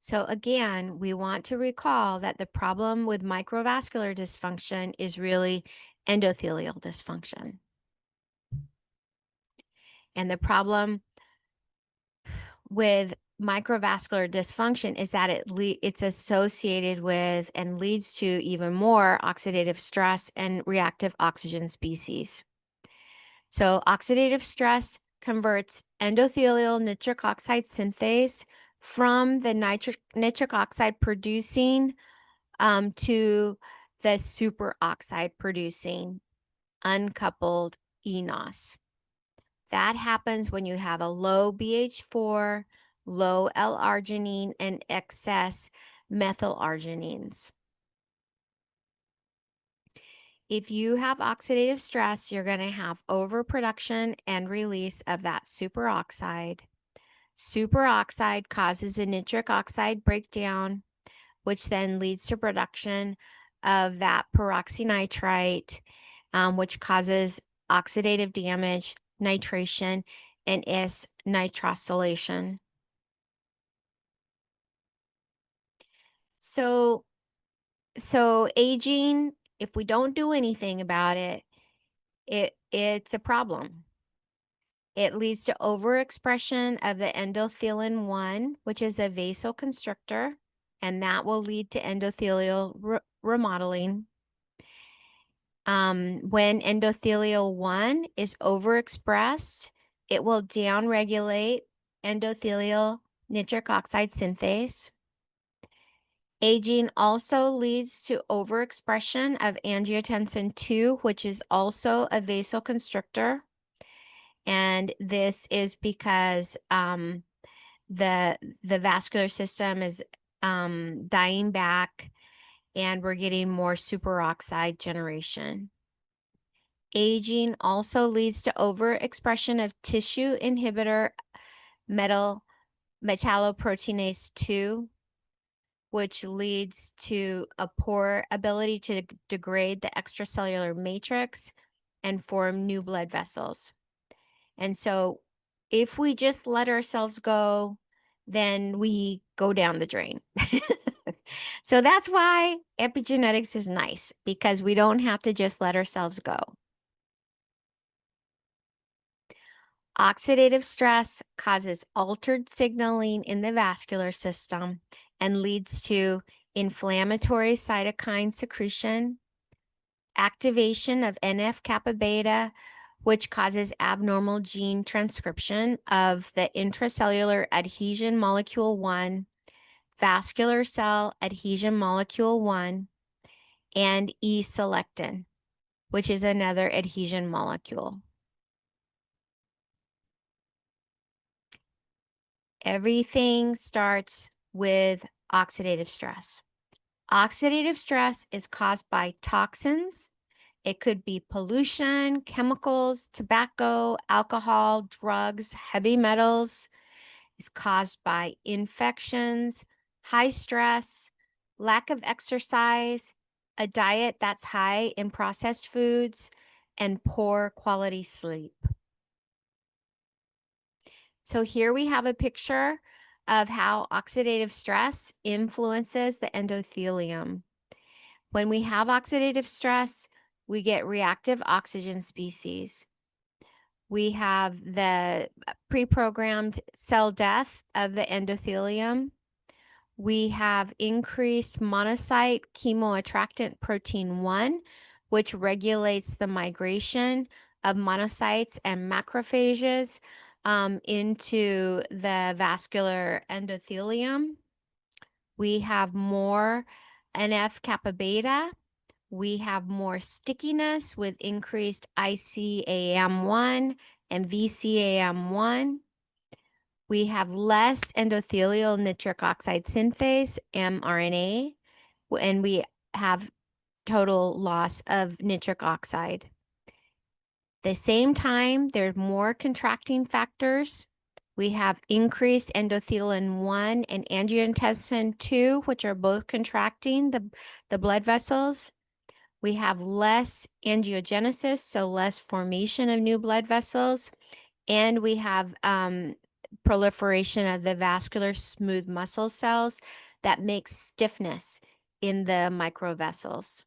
So again, we want to recall that the problem with microvascular dysfunction is really endothelial dysfunction. And the problem with microvascular dysfunction is that it's associated with and leads to even more oxidative stress and reactive oxygen species. So oxidative stress converts endothelial nitric oxide synthase from the nitric oxide producing to the superoxide producing uncoupled eNOS. That happens when you have a low BH4, low L-arginine, and excess methylarginines. If you have oxidative stress, you're going to have overproduction and release of that superoxide. Superoxide causes a nitric oxide breakdown, which then leads to production of that peroxynitrite, which causes oxidative damage, nitration, and nitrosylation. So aging, if we don't do anything about it, it's a problem. It leads to overexpression of the endothelin 1, which is a vasoconstrictor, and that will lead to endothelial remodeling. When endothelial 1 is overexpressed, it will downregulate endothelial nitric oxide synthase. Aging also leads to overexpression of angiotensin 2, which is also a vasoconstrictor. And this is because the vascular system is dying back and we're getting more superoxide generation. Aging also leads to overexpression of tissue inhibitor metalloproteinase 2, which leads to a poor ability to degrade the extracellular matrix and form new blood vessels. And so if we just let ourselves go, then we go down the drain. So that's why epigenetics is nice, because we don't have to just let ourselves go. Oxidative stress causes altered signaling in the vascular system and leads to inflammatory cytokine secretion, activation of NF-kappa beta, which causes abnormal gene transcription of the intracellular adhesion molecule 1, vascular cell adhesion molecule 1, and E-selectin, which is another adhesion molecule. Everything starts with oxidative stress. Oxidative stress is caused by toxins. It could be pollution, chemicals, tobacco, alcohol, drugs, heavy metals. It's caused by infections, high stress, lack of exercise, a diet that's high in processed foods, and poor quality sleep. So here we have a picture of how oxidative stress influences the endothelium. When we have oxidative stress, we get reactive oxygen species. We have the pre-programmed cell death of the endothelium. We have increased monocyte chemoattractant protein 1, which regulates the migration of monocytes and macrophages into the vascular endothelium. We have more NF-kappa beta. We have more stickiness with increased ICAM1 and VCAM1. We have less endothelial nitric oxide synthase, mRNA, and we have total loss of nitric oxide. The same time, there's more contracting factors. We have increased endothelin 1 and angiotensin 2, which are both contracting the blood vessels. We have less angiogenesis, so less formation of new blood vessels. And we have proliferation of the vascular smooth muscle cells that makes stiffness in the microvessels.